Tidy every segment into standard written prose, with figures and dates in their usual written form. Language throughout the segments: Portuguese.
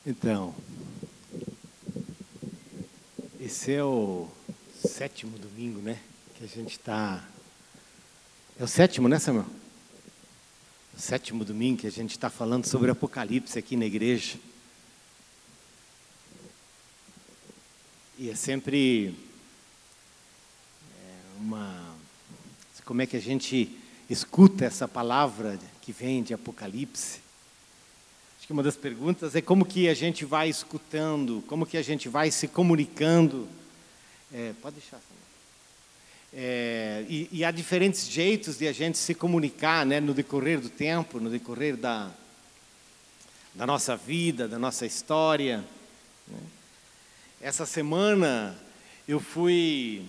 Então, esse é o 7º domingo, né? Que a gente está... É o 7º, né, Samuel? O 7º domingo que a gente está falando sobre Apocalipse aqui na igreja. E é sempre Como é que a gente escuta essa palavra que vem de Apocalipse? Acho que uma das perguntas é como que a gente vai escutando, como que a gente vai se comunicando. Pode deixar, Samuel. E há diferentes jeitos de a gente se comunicar, né, no decorrer do tempo, no decorrer da nossa vida, da nossa história, né? Essa semana eu fui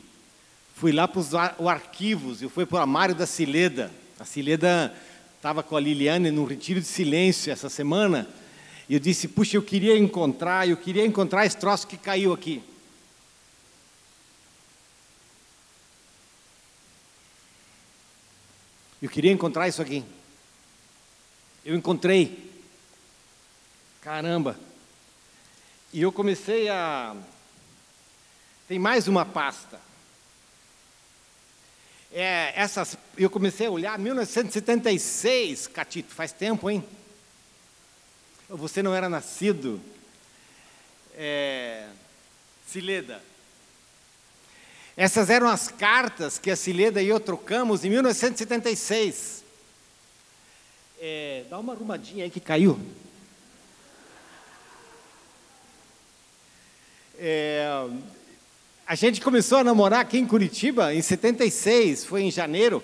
lá para os arquivos, eu fui para o armário da Cileda. A Cileda estava com a Liliane num retiro de silêncio essa semana, e eu disse, puxa, eu queria encontrar esse troço que caiu aqui. Eu queria encontrar isso aqui. Eu encontrei. Caramba! E eu comecei Tem mais uma pasta. Eu comecei a olhar, 1976, Catito, faz tempo, hein? Você não era nascido. Cileda. Essas eram as cartas que a Cileda e eu trocamos em 1976. Dá uma arrumadinha aí que caiu. A gente começou a namorar aqui em Curitiba em 76, foi em janeiro.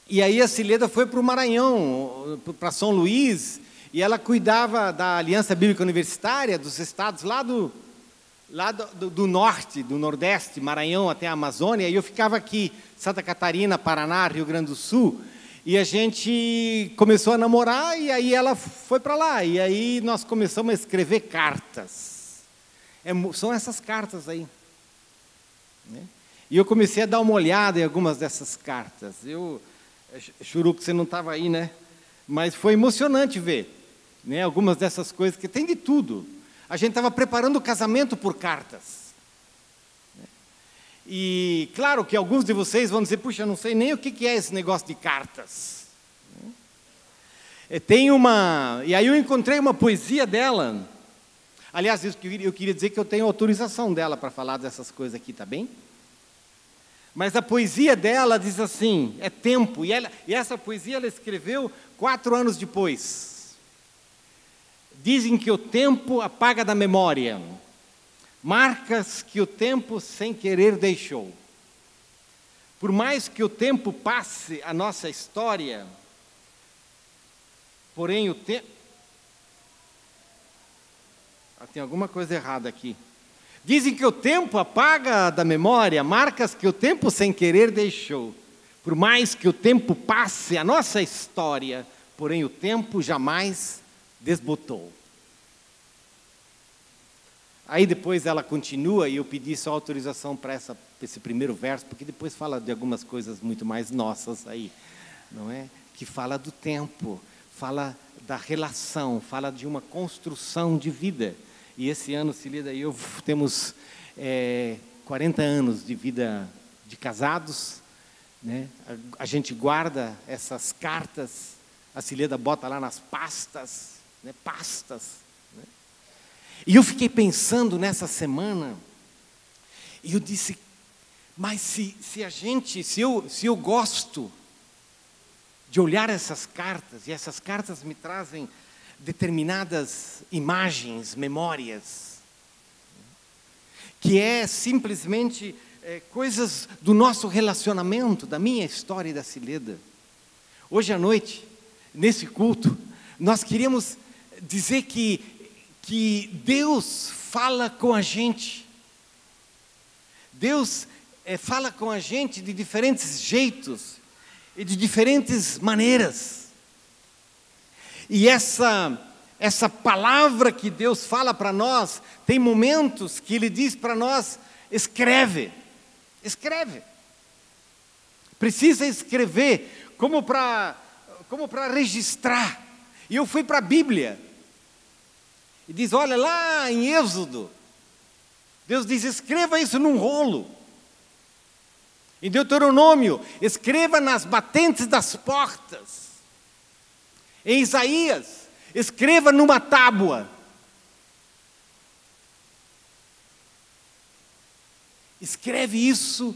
E aí a Cileda foi para o Maranhão, para São Luís, e ela cuidava da Aliança Bíblica Universitária, dos estados lá do norte, do nordeste, Maranhão até a Amazônia, e eu ficava aqui, Santa Catarina, Paraná, Rio Grande do Sul, e a gente começou a namorar, e aí ela foi para lá, e aí nós começamos a escrever cartas. São essas cartas aí, né? E eu comecei a dar uma olhada em algumas dessas cartas. Churu, que você não estava aí, né? Mas foi emocionante ver, né, algumas dessas coisas, que tem de tudo. A gente estava preparando o casamento por cartas. E claro que alguns de vocês vão dizer, puxa, eu não sei nem o que é esse negócio de cartas. E aí eu encontrei uma poesia dela. Aliás, eu queria dizer que eu tenho autorização dela para falar dessas coisas aqui, tá bem? Mas a poesia dela diz assim, é tempo, e essa poesia ela escreveu 4 anos depois. Dizem que o tempo apaga da memória, marcas que o tempo sem querer deixou. Por mais que o tempo passe a nossa história, porém o tempo... tem alguma coisa errada aqui. Dizem que o tempo apaga da memória marcas que o tempo sem querer deixou. Por mais que o tempo passe a nossa história, porém o tempo jamais desbotou. Aí depois ela continua, e eu pedi só autorização para esse primeiro verso, porque depois fala de algumas coisas muito mais nossas aí, não é? Que fala do tempo, fala da relação, fala de uma construção de vida. E esse ano, Cileda e eu temos 40 anos de vida de casados, né? A gente guarda essas cartas, a Cileda bota lá nas pastas, né? Pastas. Né? E eu fiquei pensando nessa semana, e eu disse, mas se eu gosto de olhar essas cartas, e essas cartas me trazem determinadas imagens, memórias, que é simplesmente coisas do nosso relacionamento, da minha história e da Cileda. Hoje à noite, nesse culto, nós queríamos dizer que Deus fala com a gente. Deus fala com a gente de diferentes jeitos e de diferentes maneiras. E essa palavra que Deus fala para nós, tem momentos que Ele diz para nós, escreve. Precisa escrever, como para registrar. E eu fui para a Bíblia. E diz, olha, lá em Êxodo, Deus diz, escreva isso num rolo. Em Deuteronômio, escreva nas batentes das portas. Em Isaías, escreva numa tábua. Escreva-se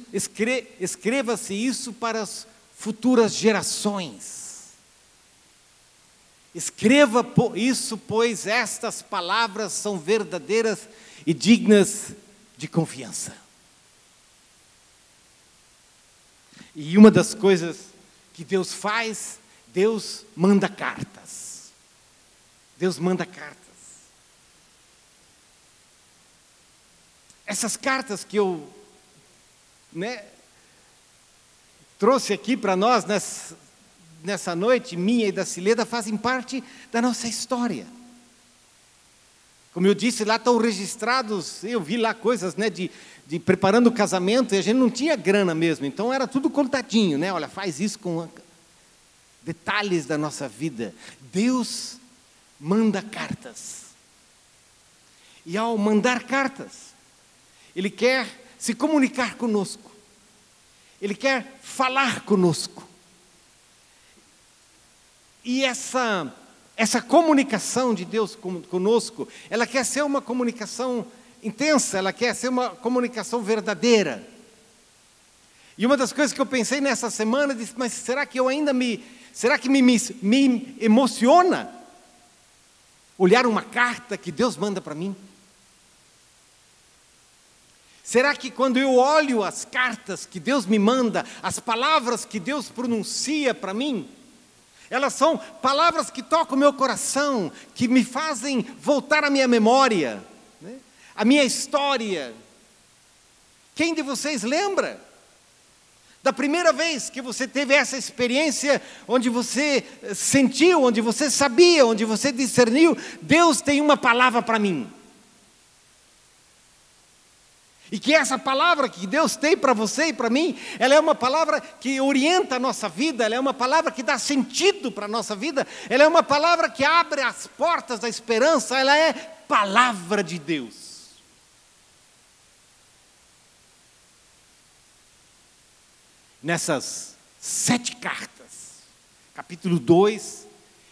isso para as futuras gerações. Escreva isso, pois estas palavras são verdadeiras e dignas de confiança. E uma das coisas que Deus faz, Deus manda cartas. Deus manda cartas. Essas cartas que eu trouxe aqui para nós nessa noite, minha e da Cileda, fazem parte da nossa história. Como eu disse, lá estão registrados, eu vi lá coisas de preparando o casamento, e a gente não tinha grana mesmo, então era tudo contadinho, olha, faz isso com detalhes da nossa vida. Deus manda cartas. E ao mandar cartas, Ele quer se comunicar conosco. Ele quer falar conosco. E essa comunicação de Deus conosco, ela quer ser uma comunicação intensa, ela quer ser uma comunicação verdadeira. E uma das coisas que eu pensei nessa semana, disse, mas será que me emociona olhar uma carta que Deus manda para mim? Será que quando eu olho as cartas que Deus me manda, as palavras que Deus pronuncia para mim, elas são palavras que tocam o meu coração, que me fazem voltar à minha memória, à minha história? Quem de vocês lembra da primeira vez que você teve essa experiência, onde você sentiu, onde você sabia, onde você discerniu, Deus tem uma palavra para mim? E que essa palavra que Deus tem para você e para mim, ela é uma palavra que orienta a nossa vida, ela é uma palavra que dá sentido para a nossa vida, ela é uma palavra que abre as portas da esperança, ela é palavra de Deus. Nessas 7 cartas, capítulo 2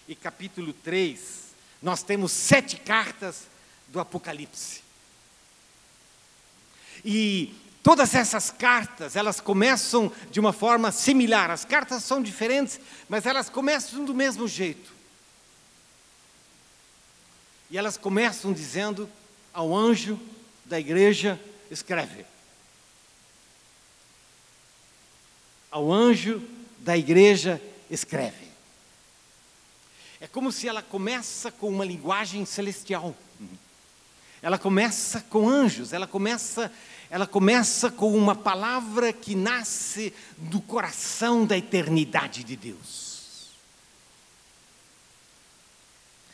e capítulo 3, nós temos 7 cartas do Apocalipse. E todas essas cartas, elas começam de uma forma similar. As cartas são diferentes, mas elas começam do mesmo jeito. E elas começam dizendo ao anjo da igreja, escreve. Ao anjo da igreja, escreve. É como se ela começa com uma linguagem celestial. Ela começa com anjos, ela começa com uma palavra que nasce do coração da eternidade de Deus.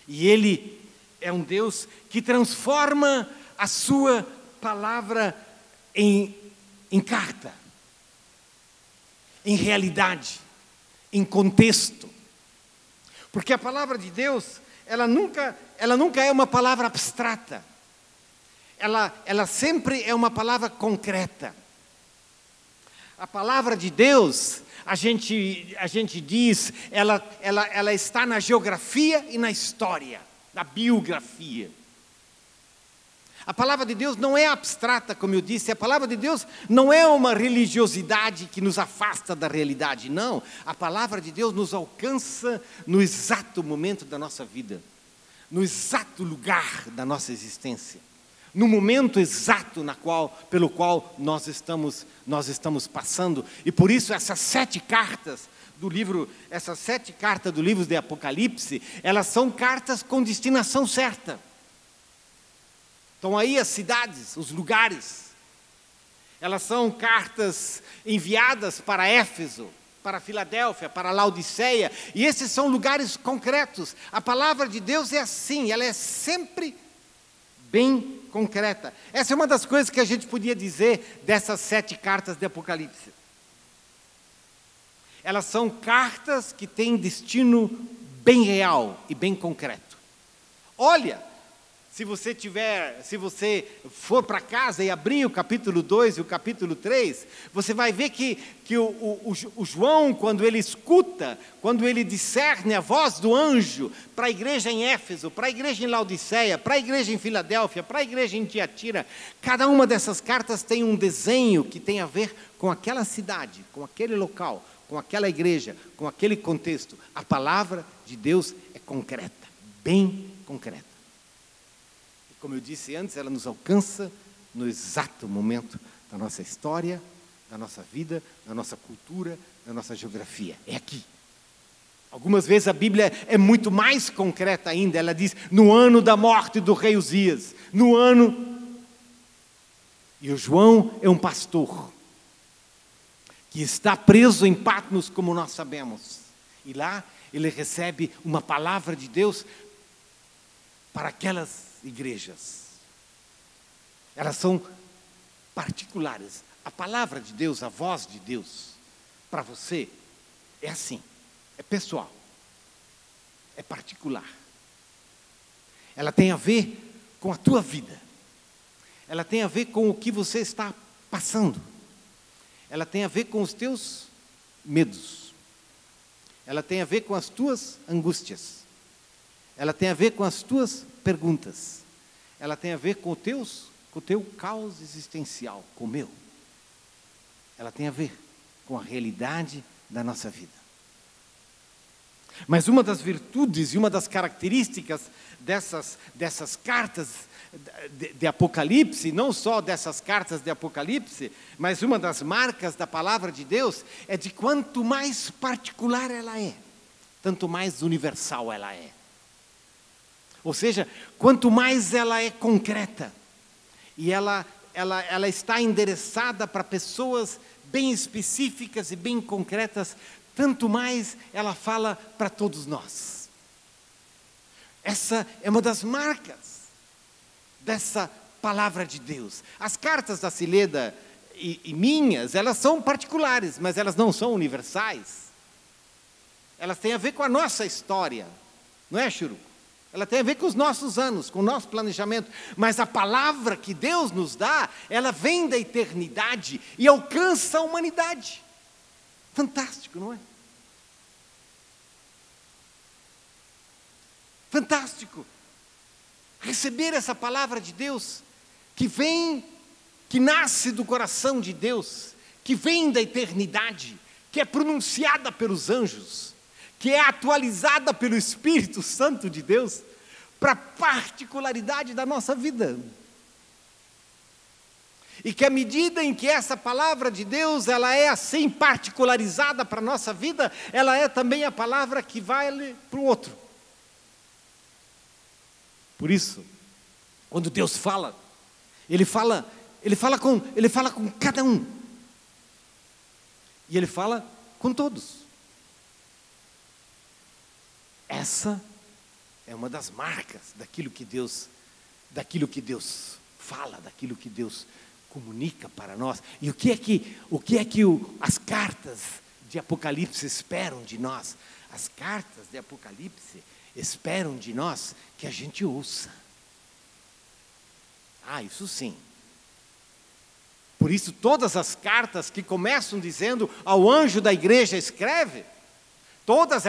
E Ele é um Deus que transforma a sua palavra em carta, em realidade, em contexto. Porque a palavra de Deus, ela nunca é uma palavra abstrata. Ela sempre é uma palavra concreta. A palavra de Deus, a gente diz, ela está na geografia e na história, na biografia. A palavra de Deus não é abstrata, como eu disse, a palavra de Deus não é uma religiosidade que nos afasta da realidade, não. A palavra de Deus nos alcança no exato momento da nossa vida, no exato lugar da nossa existência. No momento exato pelo qual nós estamos passando. E por isso essas 7 cartas do livro de Apocalipse, elas são cartas com destinação certa. Estão aí as cidades, os lugares. Elas são cartas enviadas para Éfeso, para Filadélfia, para Laodiceia, e esses são lugares concretos. A palavra de Deus é assim, ela é sempre bem concreta. Essa é uma das coisas que a gente podia dizer dessas 7 cartas de Apocalipse. Elas são cartas que têm destino bem real e bem concreto. Olha, se você for para casa e abrir o capítulo 2 e o capítulo 3, você vai ver que o João, quando ele escuta, quando ele discerne a voz do anjo para a igreja em Éfeso, para a igreja em Laodiceia, para a igreja em Filadélfia, para a igreja em Tiatira, cada uma dessas cartas tem um desenho que tem a ver com aquela cidade, com aquele local, com aquela igreja, com aquele contexto. A palavra de Deus é concreta, bem concreta. Como eu disse antes, ela nos alcança no exato momento da nossa história, da nossa vida, da nossa cultura, da nossa geografia. É aqui. Algumas vezes a Bíblia é muito mais concreta ainda. Ela diz, no ano da morte do rei Uzias, no ano... E o João é um pastor que está preso em Patmos, como nós sabemos. E lá ele recebe uma palavra de Deus para aquelas igrejas. Elas são particulares. A palavra de Deus, a voz de Deus, para você, é assim, é pessoal, é particular. Ela tem a ver com a tua vida. Ela tem a ver com o que você está passando. Ela tem a ver com os teus medos. Ela tem a ver com as tuas angústias. Ela tem a ver com as tuas perguntas. Ela tem a ver com o teu caos existencial, com o meu. Ela tem a ver com a realidade da nossa vida. Mas uma das virtudes e uma das características dessas cartas de Apocalipse, não só dessas cartas de Apocalipse, mas uma das marcas da palavra de Deus, é de quanto mais particular ela é, tanto mais universal ela é. Ou seja, quanto mais ela é concreta, e ela está endereçada para pessoas bem específicas e bem concretas, tanto mais ela fala para todos nós. Essa é uma das marcas dessa palavra de Deus. As cartas da Sileda e minhas, elas são particulares, mas elas não são universais. Elas têm a ver com a nossa história, não é, Churu? Ela tem a ver com os nossos anos, com o nosso planejamento. Mas a palavra que Deus nos dá, ela vem da eternidade e alcança a humanidade. Fantástico, não é? Fantástico. Receber essa palavra de Deus, que vem, que nasce do coração de Deus, que vem da eternidade, que é pronunciada pelos anjos, que é atualizada pelo Espírito Santo de Deus, para a particularidade da nossa vida. E que à medida em que essa palavra de Deus, ela é assim particularizada para a nossa vida, ela é também a palavra que vale para o outro. Por isso, quando Deus fala, Ele fala com cada um. E Ele fala com todos. Essa é uma das marcas daquilo que Deus fala, daquilo que Deus comunica para nós. E o que é que as cartas de Apocalipse esperam de nós? As cartas de Apocalipse esperam de nós que a gente ouça. Ah, isso sim. Por isso todas as cartas que começam dizendo ao anjo da igreja escreve, todas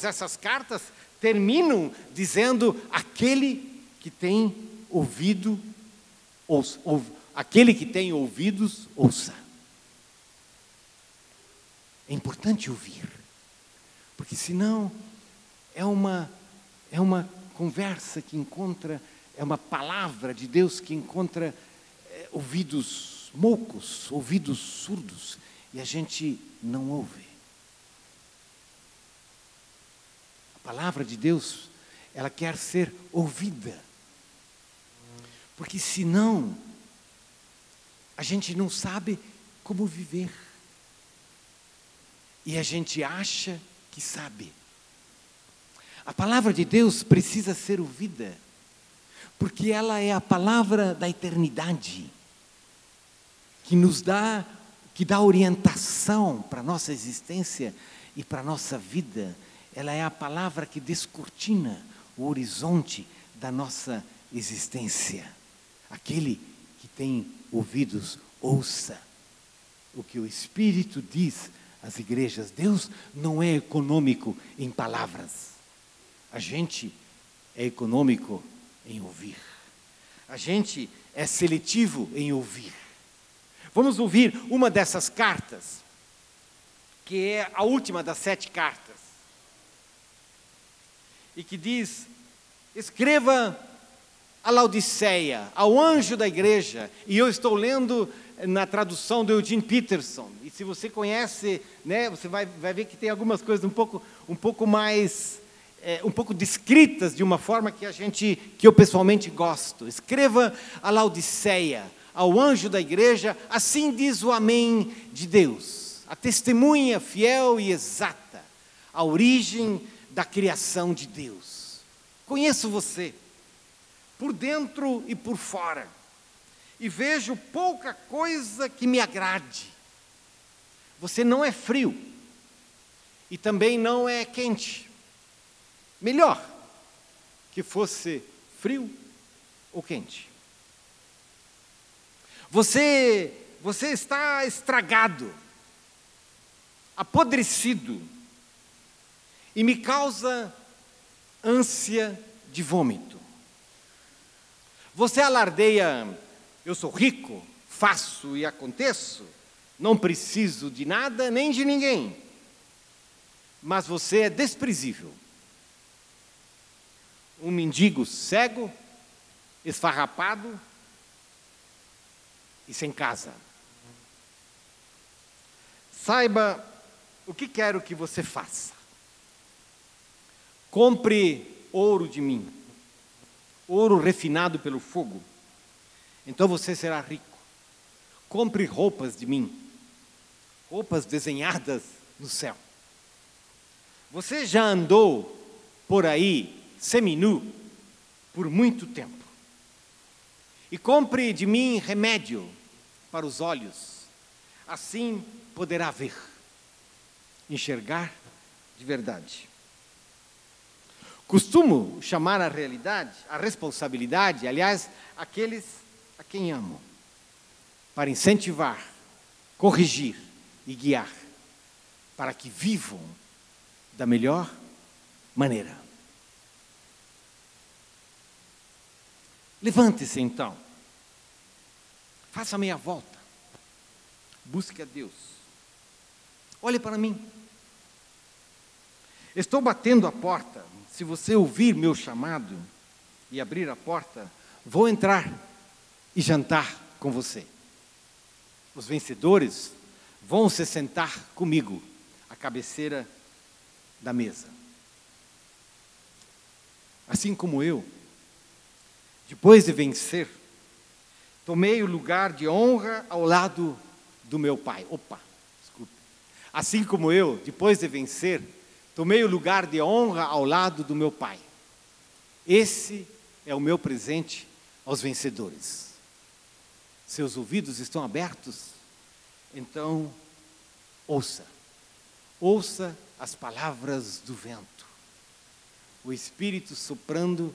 essas cartas terminam dizendo aquele que tem ouvido, aquele que tem ouvidos, ouça. É importante ouvir, porque senão é uma conversa que encontra, é uma palavra de Deus que encontra ouvidos moucos, ouvidos surdos, e a gente não ouve. A palavra de Deus, ela quer ser ouvida, porque senão a gente não sabe como viver, e a gente acha que sabe. A palavra de Deus precisa ser ouvida, porque ela é a palavra da eternidade, que dá orientação para a nossa existência e para a nossa vida ela é a palavra que descortina o horizonte da nossa existência. Aquele que tem ouvidos, ouça o que o Espírito diz às igrejas. Deus não é econômico em palavras. A gente é econômico em ouvir. A gente é seletivo em ouvir. Vamos ouvir uma dessas cartas, que é a última das 7 cartas, e que diz: escreva a Laodiceia, ao anjo da igreja. E eu estou lendo na tradução do Eugene Peterson, e se você conhece, né, você vai ver que tem algumas coisas um pouco mais, um pouco descritas de uma forma que eu pessoalmente gosto. Escreva a Laodiceia, ao anjo da igreja, assim diz o Amém de Deus, a testemunha fiel e exata, a origem da criação de Deus. Conheço você, por dentro e por fora, e vejo pouca coisa que me agrade. Você não é frio, e também não é quente. Melhor que fosse frio ou quente. Você está estragado, apodrecido, e me causa ânsia de vômito. Você alardeia: eu sou rico, faço e aconteço, não preciso de nada nem de ninguém. Mas você é desprezível. Um mendigo cego, esfarrapado e sem casa. Saiba o que quero que você faça. Compre ouro de mim, ouro refinado pelo fogo, então você será rico. Compre roupas de mim, roupas desenhadas no céu. Você já andou por aí seminu por muito tempo. E compre de mim remédio para os olhos, assim poderá ver, enxergar de verdade. Costumo chamar a realidade, a responsabilidade, aliás, aqueles a quem amo, para incentivar, corrigir e guiar, para que vivam da melhor maneira. Levante-se então, faça meia volta, busque a Deus, olhe para mim. Estou batendo a porta. Se você ouvir meu chamado e abrir a porta, vou entrar e jantar com você. Os vencedores vão se sentar comigo à cabeceira da mesa. Assim como eu, depois de vencer, tomei o lugar de honra ao lado do meu Pai. Desculpe. Assim como eu, depois de vencer, tomei o lugar de honra ao lado do meu Pai. Esse é o meu presente aos vencedores. Seus ouvidos estão abertos? Então, ouça. Ouça as palavras do vento. O Espírito soprando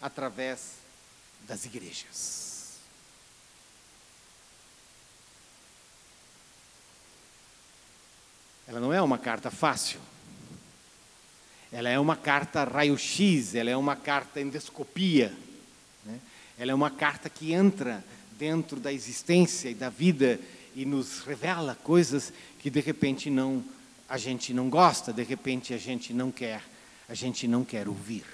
através das igrejas. Ela não é uma carta fácil. Ela é uma carta raio-x, ela é uma carta endoscopia, né? Ela é uma carta que entra dentro da existência e da vida e nos revela coisas que de repente a gente não gosta, de repente a gente não quer ouvir.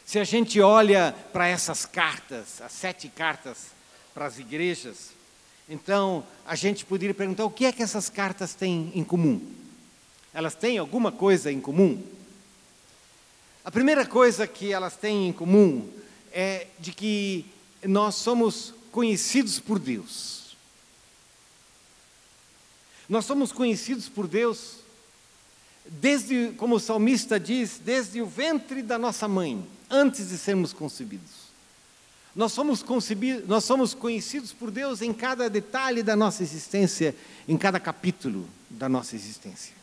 Se a gente olha para essas cartas, as 7 cartas para as igrejas, então a gente poderia perguntar: o que é que essas cartas têm em comum? Elas têm alguma coisa em comum? A primeira coisa que elas têm em comum é de que nós somos conhecidos por Deus. Nós somos conhecidos por Deus desde, como o salmista diz, desde o ventre da nossa mãe, antes de sermos concebidos. Nós somos conhecidos por Deus em cada detalhe da nossa existência, em cada capítulo da nossa existência.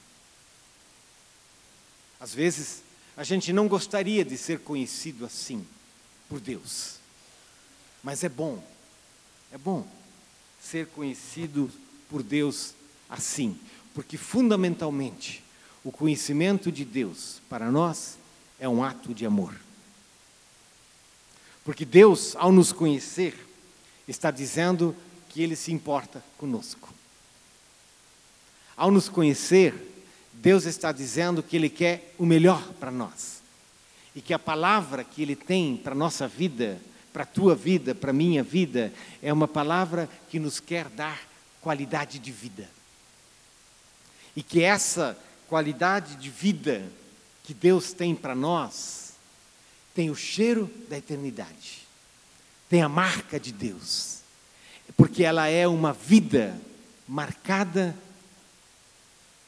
Às vezes, a gente não gostaria de ser conhecido assim por Deus. Mas é bom ser conhecido por Deus assim, porque fundamentalmente o conhecimento de Deus para nós é um ato de amor. Porque Deus, ao nos conhecer, está dizendo que Ele se importa conosco. Ao nos conhecer, Deus está dizendo que Ele quer o melhor para nós. E que a palavra que Ele tem para a nossa vida, para a tua vida, para a minha vida, é uma palavra que nos quer dar qualidade de vida. E que essa qualidade de vida que Deus tem para nós, tem o cheiro da eternidade, tem a marca de Deus, porque ela é uma vida marcada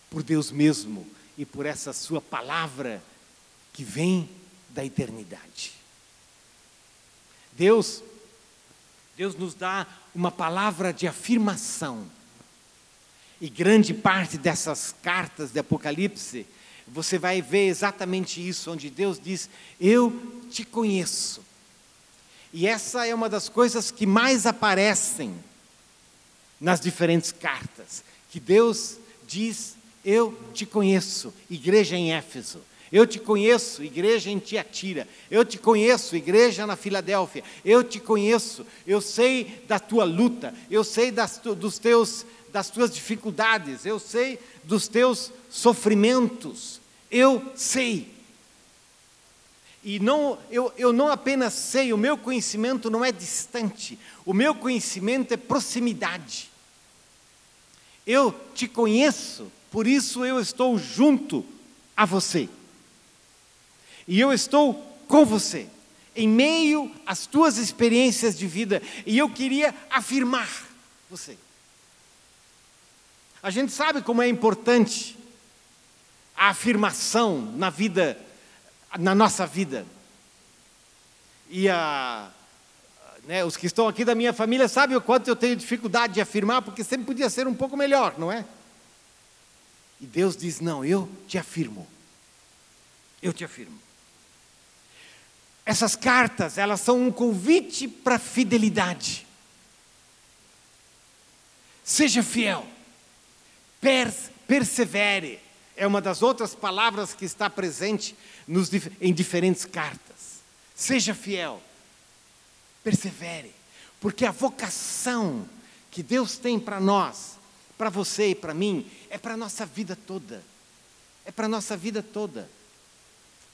por Deus mesmo e por essa sua palavra que vem da eternidade. Deus nos dá uma palavra de afirmação. E grande parte dessas cartas de Apocalipse, você vai ver exatamente isso, onde Deus diz, eu te conheço. E essa é uma das coisas que mais aparecem nas diferentes cartas, que Deus diz, eu te conheço, igreja em Éfeso. Eu te conheço, igreja em Tiatira. Eu te conheço, igreja na Filadélfia. Eu te conheço, eu sei da tua luta. Eu sei das tuas dificuldades. Eu sei dos teus sofrimentos. Eu sei. E eu não apenas sei, o meu conhecimento não é distante. O meu conhecimento é proximidade. Eu te conheço, por isso eu estou junto a você. E eu estou com você, em meio às tuas experiências de vida. E eu queria afirmar você. A gente sabe como é importante a afirmação na nossa vida. E os que estão aqui da minha família sabem o quanto eu tenho dificuldade de afirmar, porque sempre podia ser um pouco melhor, não é? E Deus diz, não, eu te afirmo. Eu te afirmo. Essas cartas, elas são um convite para a fidelidade. Seja fiel. Persevere. É uma das outras palavras que está presente em diferentes cartas. Seja fiel. Persevere. Porque a vocação que Deus tem para nós, para você e para mim, é para a nossa vida toda. É para a nossa vida toda.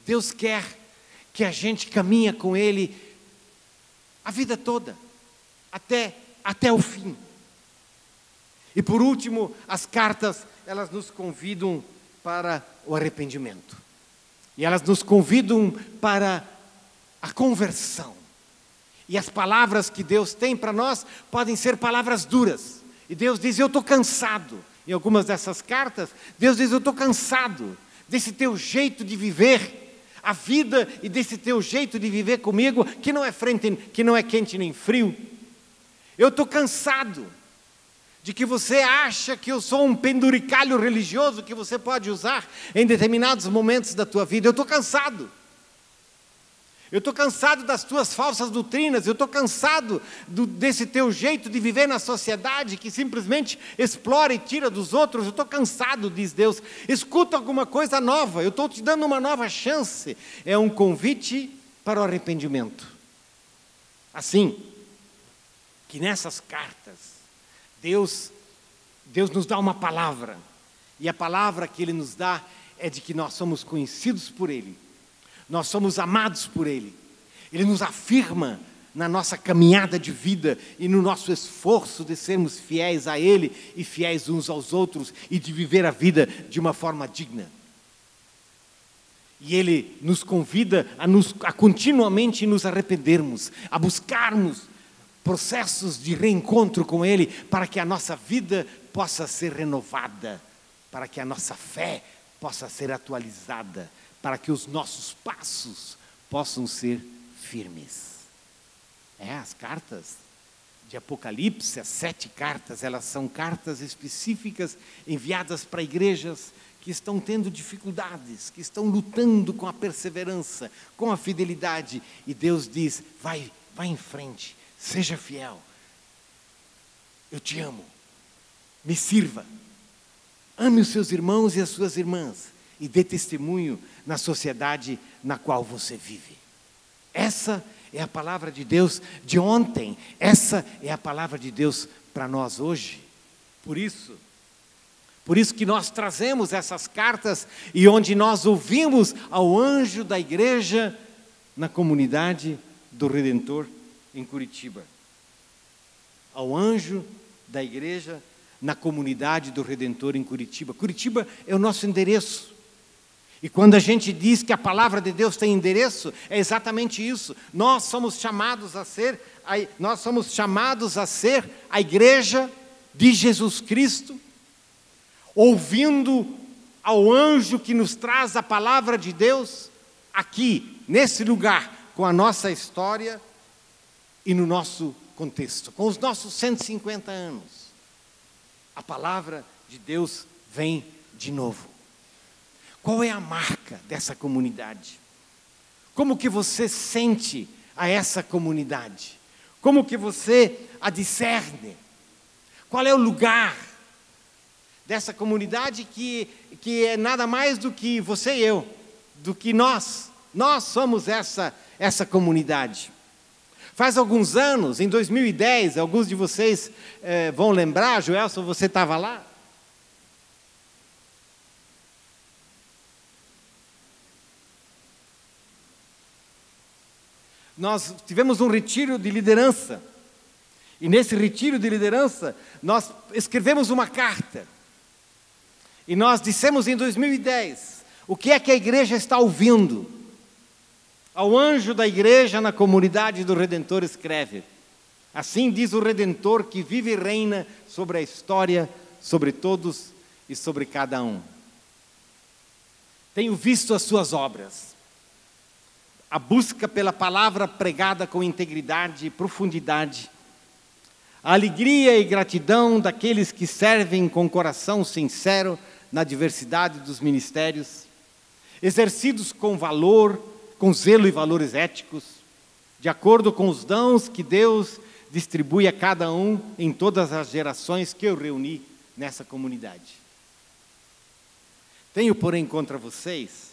Deus quer que a gente caminha com Ele a vida toda, até o fim. E por último, as cartas, elas nos convidam para o arrependimento. E elas nos convidam para a conversão. E as palavras que Deus tem para nós podem ser palavras duras. E Deus diz, eu estou cansado. Em algumas dessas cartas, Deus diz, eu estou cansado desse teu jeito de viver a vida e desse teu jeito de viver comigo, que não é quente nem frio. Eu estou cansado de que você acha que eu sou um penduricalho religioso que você pode usar em determinados momentos da tua vida. Eu estou cansado. Eu estou cansado das tuas falsas doutrinas, eu estou cansado desse teu jeito de viver na sociedade que simplesmente explora e tira dos outros. Eu estou cansado, diz Deus. Escuta alguma coisa nova, eu estou te dando uma nova chance. É um convite para o arrependimento. Assim, que nessas cartas, Deus nos dá uma palavra, e a palavra que Ele nos dá é de que nós somos conhecidos por Ele. Nós somos amados por Ele. Ele nos afirma na nossa caminhada de vida e no nosso esforço de sermos fiéis a Ele e fiéis uns aos outros e de viver a vida de uma forma digna. E Ele nos convida a continuamente nos arrependermos, a buscarmos processos de reencontro com Ele para que a nossa vida possa ser renovada, para que a nossa fé possa ser atualizada, para que os nossos passos possam ser firmes. As cartas de Apocalipse, as 7 cartas, elas são cartas específicas enviadas para igrejas que estão tendo dificuldades, que estão lutando com a perseverança, com a fidelidade. E Deus diz: vai em frente, seja fiel. Eu te amo. Me sirva. Ame os seus irmãos e as suas irmãs e dê testemunho na sociedade na qual você vive. Essa é a palavra de Deus de ontem. Essa é a palavra de Deus para nós hoje. Por isso que nós trazemos essas cartas e onde nós ouvimos ao anjo da igreja na comunidade do Redentor em Curitiba. Ao anjo da igreja na comunidade do Redentor em Curitiba. Curitiba é o nosso endereço. E quando a gente diz que a palavra de Deus tem endereço, é exatamente isso. Nós somos chamados a ser a igreja de Jesus Cristo, ouvindo ao anjo que nos traz a palavra de Deus, aqui, nesse lugar, com a nossa história e no nosso contexto, com os nossos 150 anos. A palavra de Deus vem de novo. Qual é a marca dessa comunidade? Como que você sente a essa comunidade? Como que você a discerne? Qual é o lugar dessa comunidade que é nada mais do que você e eu, do que nós? Nós somos essa comunidade. Faz alguns anos, em 2010, alguns de vocês vão lembrar, Joelson, você estava lá? Nós tivemos um retiro de liderança. E nesse retiro de liderança, nós escrevemos uma carta. E nós dissemos em 2010, o que é que a igreja está ouvindo? Ao anjo da igreja na comunidade do Redentor escreve: assim diz o Redentor que vive e reina sobre a história, sobre todos e sobre cada um. Tenho visto as suas obras. A busca pela palavra pregada com integridade e profundidade. A alegria e gratidão daqueles que servem com coração sincero na diversidade dos ministérios, exercidos com valor, com zelo e valores éticos, de acordo com os dons que Deus distribui a cada um em todas as gerações que eu reuni nessa comunidade. Tenho, porém, contra vocês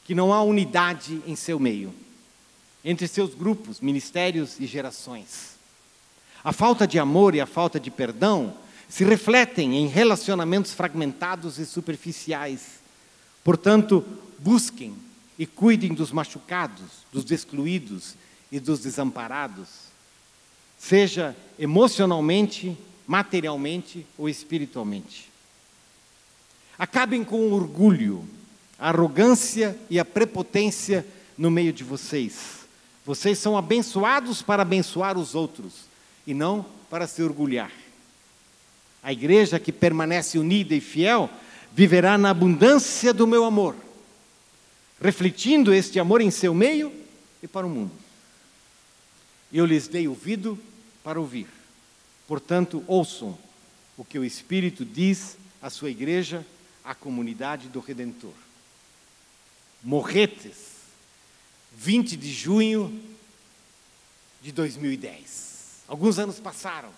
que não há unidade em seu meio, entre seus grupos, ministérios e gerações. A falta de amor e a falta de perdão se refletem em relacionamentos fragmentados e superficiais. Portanto, busquem e cuidem dos machucados, dos excluídos e dos desamparados, seja emocionalmente, materialmente ou espiritualmente. Acabem com o orgulho, a arrogância e a prepotência no meio de vocês. Vocês são abençoados para abençoar os outros e não para se orgulhar. A igreja que permanece unida e fiel viverá na abundância do meu amor, refletindo este amor em seu meio e para o mundo. Eu lhes dei ouvido para ouvir. Portanto, ouçam o que o Espírito diz à sua igreja, à comunidade do Redentor. Morretes, 20 de junho de 2010. Alguns anos passaram.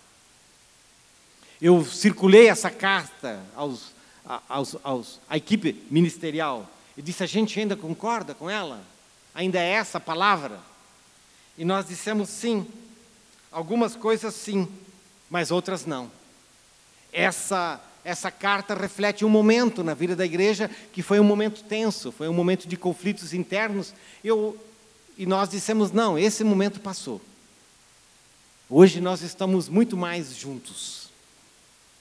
Eu circulei essa carta à equipe ministerial e disse: a gente ainda concorda com ela? Ainda é essa a palavra? E nós dissemos sim. Algumas coisas sim, mas outras não. Essa carta reflete um momento na vida da igreja que foi um momento tenso, foi um momento de conflitos internos. E nós dissemos: não, esse momento passou. Hoje nós estamos muito mais juntos.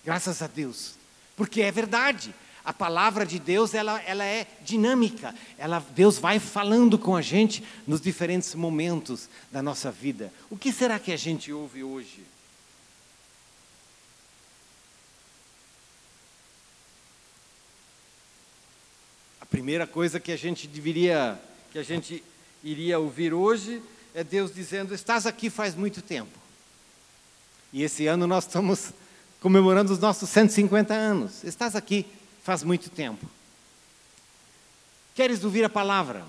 Graças a Deus. Porque é verdade. A palavra de Deus, ela é dinâmica. Deus vai falando com a gente nos diferentes momentos da nossa vida. O que será que a gente ouve hoje? A primeira coisa que a gente iria ouvir hoje é Deus dizendo: estás aqui faz muito tempo. E esse ano nós estamos comemorando os nossos 150 anos. Estás aqui faz muito tempo. Queres ouvir a palavra?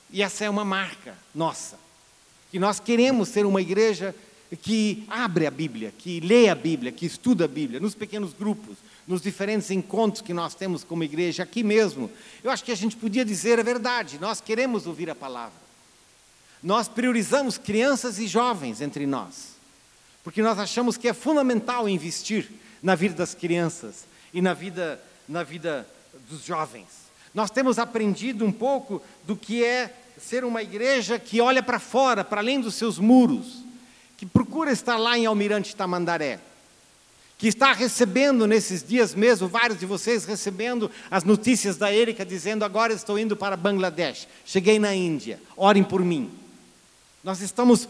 E essa é uma marca nossa, que nós queremos ser uma igreja que abre a Bíblia, que lê a Bíblia, que estuda a Bíblia, nos pequenos grupos, nos diferentes encontros que nós temos como igreja, aqui mesmo. Eu acho que a gente podia dizer a verdade, nós queremos ouvir a palavra. Nós priorizamos crianças e jovens entre nós, porque nós achamos que é fundamental investir na vida das crianças e na vida dos jovens. Nós temos aprendido um pouco do que é ser uma igreja que olha para fora, para além dos seus muros, que procura estar lá em Almirante Tamandaré, que está recebendo nesses dias mesmo, vários de vocês recebendo as notícias da Érica, dizendo: agora estou indo para Bangladesh, cheguei na Índia, orem por mim. Nós estamos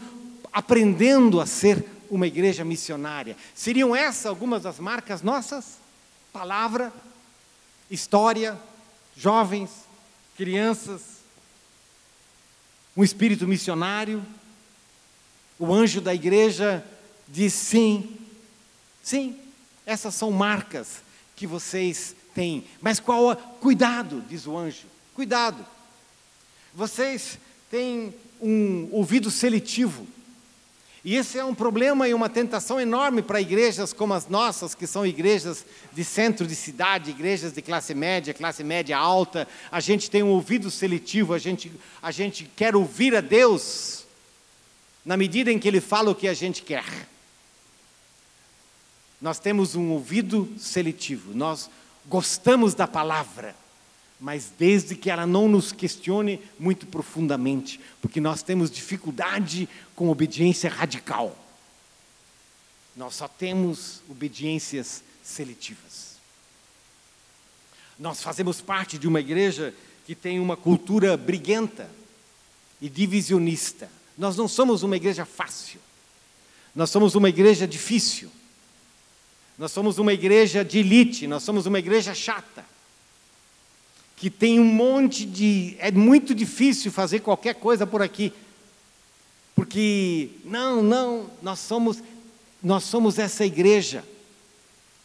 aprendendo a ser uma igreja missionária. Seriam essas algumas das marcas nossas? Palavra, história, jovens, crianças, um espírito missionário. O anjo da igreja diz sim, sim, essas são marcas que vocês têm. Mas cuidado, diz o anjo, cuidado. Vocês têm um ouvido seletivo. E esse é um problema e uma tentação enorme para igrejas como as nossas, que são igrejas de centro de cidade, igrejas de classe média alta. A gente tem um ouvido seletivo, a gente quer ouvir a Deus na medida em que Ele fala o que a gente quer. Nós temos um ouvido seletivo, nós gostamos da palavra, mas desde que ela não nos questione muito profundamente, porque nós temos dificuldade com obediência radical. Nós só temos obediências seletivas. Nós fazemos parte de uma igreja que tem uma cultura briguenta e divisionista. Nós não somos uma igreja fácil. Nós somos uma igreja difícil. Nós somos uma igreja de elite, nós somos uma igreja chata, que tem um monte de... É muito difícil fazer qualquer coisa por aqui, porque, nós somos essa igreja,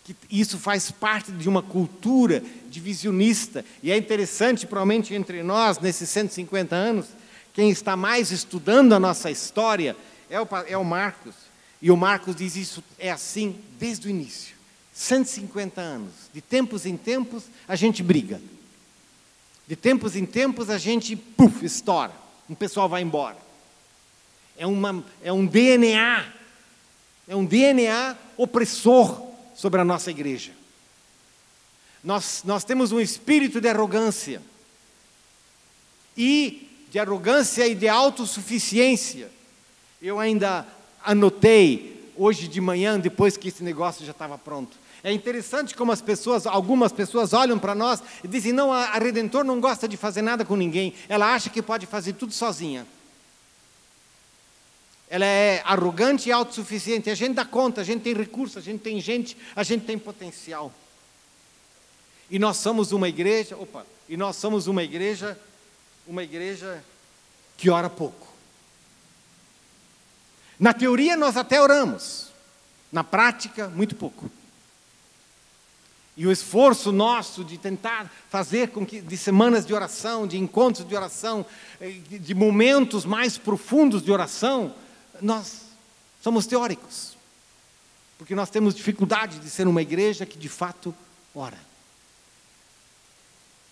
que isso faz parte de uma cultura divisionista, e é interessante, provavelmente entre nós, nesses 150 anos, quem está mais estudando a nossa história é o Marcos, e o Marcos diz isso é assim desde o início, 150 anos, de tempos em tempos a gente briga, de tempos em tempos a gente, estoura, o pessoal vai embora. É um DNA opressor sobre a nossa igreja. Nós temos um espírito de arrogância, e de autossuficiência. Eu ainda anotei hoje de manhã, depois que esse negócio já estava pronto. É interessante como algumas pessoas olham para nós e dizem: não, a Redentor não gosta de fazer nada com ninguém, ela acha que pode fazer tudo sozinha. Ela é arrogante e autossuficiente. A gente dá conta, a gente tem recursos, a gente tem gente, a gente tem potencial. E nós somos uma igreja, uma igreja que ora pouco. Na teoria nós até oramos, na prática muito pouco. E o esforço nosso de tentar fazer com que, de semanas de oração, de encontros de oração, de momentos mais profundos de oração, nós somos teóricos, porque nós temos dificuldade de ser uma igreja que de fato ora.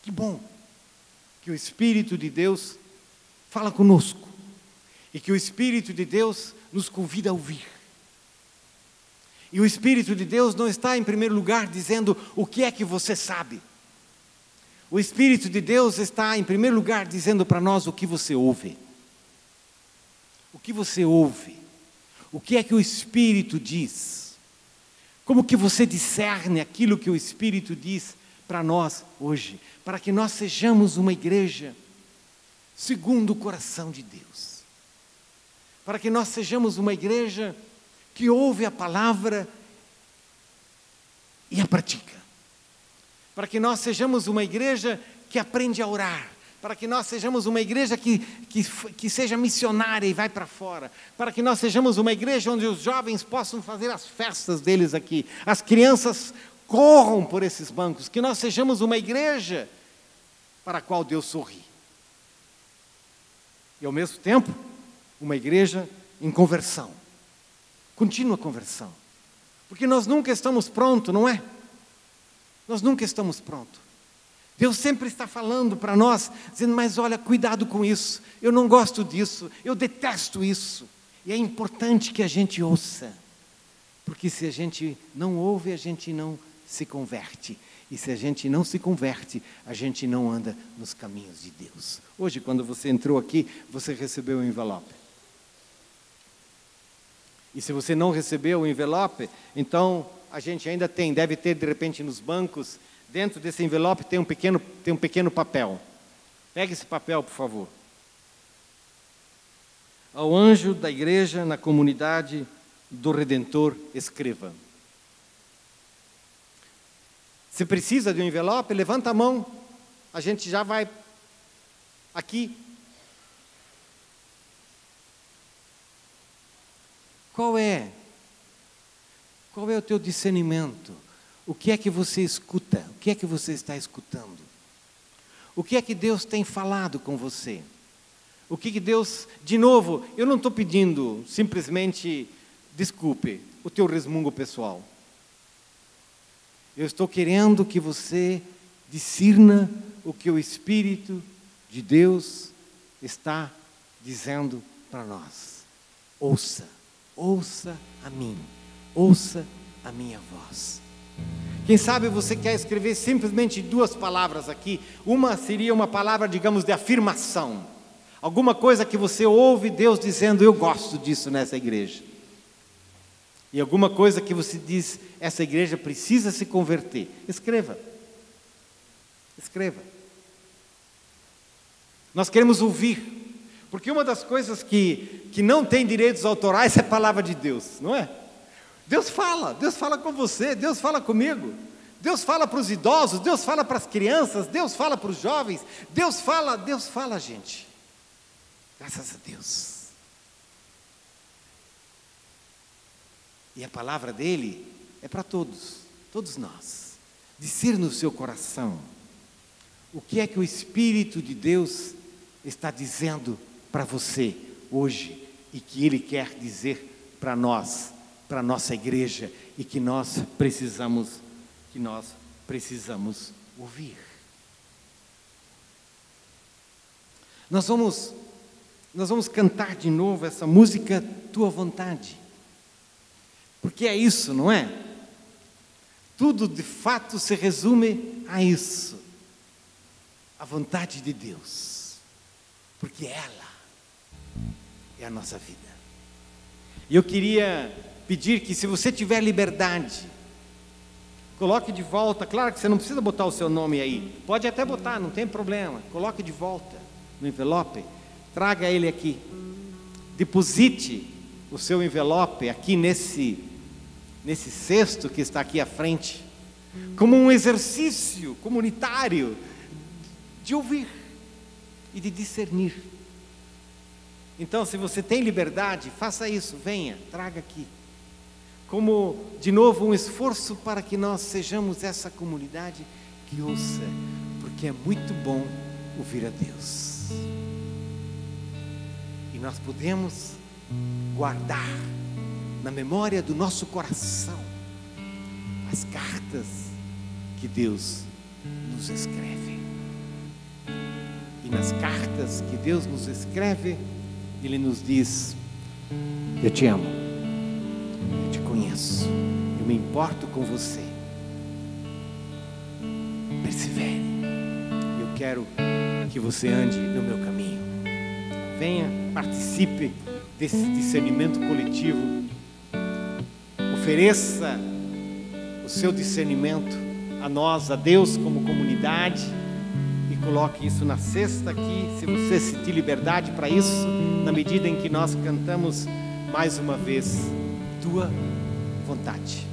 Que bom que o Espírito de Deus fala conosco, e que o Espírito de Deus nos convida a ouvir. E o Espírito de Deus não está em primeiro lugar dizendo o que é que você sabe. O Espírito de Deus está em primeiro lugar dizendo para nós o que você ouve. O que você ouve? O que é que o Espírito diz? Como que você discerne aquilo que o Espírito diz para nós hoje? Para que nós sejamos uma igreja segundo o coração de Deus. Para que nós sejamos uma igreja que ouve a palavra e a pratica. Para que nós sejamos uma igreja que aprende a orar. Para que nós sejamos uma igreja que seja missionária e vai para fora. Para que nós sejamos uma igreja onde os jovens possam fazer as festas deles aqui. As crianças corram por esses bancos. Que nós sejamos uma igreja para a qual Deus sorri. E ao mesmo tempo, uma igreja em conversão. Contínua conversão. Porque nós nunca estamos prontos, não é? Nós nunca estamos prontos. Deus sempre está falando para nós, dizendo, mas olha, cuidado com isso. Eu não gosto disso, eu detesto isso. E é importante que a gente ouça. Porque se a gente não ouve, a gente não se converte. E se a gente não se converte, a gente não anda nos caminhos de Deus. Hoje, quando você entrou aqui, você recebeu o envelope. E se você não recebeu o envelope, então a gente ainda deve ter de repente nos bancos, dentro desse envelope tem um pequeno papel. Pegue esse papel, por favor. Ao anjo da igreja na comunidade do Redentor, escreva. Se precisa de um envelope, levanta a mão. A gente já vai aqui. Qual é o teu discernimento? O que é que você escuta? O que é que você está escutando? O que é que Deus tem falado com você? O que Deus... De novo, eu não estou pedindo simplesmente, desculpe, o teu resmungo pessoal. Eu estou querendo que você discirna o que o Espírito de Deus está dizendo para nós. Ouça a mim, ouça a minha voz. Quem sabe você quer escrever simplesmente 2 palavras aqui. Uma seria uma palavra, digamos, de afirmação. Alguma coisa que você ouve Deus dizendo, eu gosto disso nessa igreja. E alguma coisa que você diz, essa igreja precisa se converter. Escreva. Escreva. Nós queremos ouvir. Porque uma das coisas que não tem direitos autorais é a palavra de Deus, não é? Deus fala com você, Deus fala comigo. Deus fala para os idosos, Deus fala para as crianças, Deus fala para os jovens. Deus fala, gente. Graças a Deus. E a palavra dele é para todos nós. Discir no seu coração o que é que o Espírito de Deus está dizendo para você hoje e que ele quer dizer para nós, para a nossa igreja, e que nós precisamos ouvir. Nós vamos cantar de novo essa música Tua Vontade. Porque é isso, não é? Tudo de fato se resume a isso. A vontade de Deus. Porque ela é a nossa vida. E eu queria pedir que, se você tiver liberdade, coloque de volta. Claro que você não precisa botar o seu nome aí. Pode até botar, não tem problema. Coloque de volta no envelope. Traga ele aqui. Deposite o seu envelope aqui nesse cesto que está aqui à frente, como um exercício comunitário de ouvir e de discernir. Então, se você tem liberdade, faça isso, venha, traga aqui. Como, de novo, um esforço para que nós sejamos essa comunidade que ouça, porque é muito bom ouvir a Deus. E nós podemos guardar na memória do nosso coração as cartas que Deus nos escreve. E nas cartas que Deus nos escreve, Ele nos diz: eu te amo, eu te conheço, eu me importo com você, persevere, eu quero que você ande no meu caminho. Venha, participe desse discernimento coletivo, ofereça o seu discernimento a nós, a Deus como comunidade, e coloque isso na cesta aqui, se você sentir liberdade para isso, na medida em que nós cantamos mais uma vez, Tua Vontade.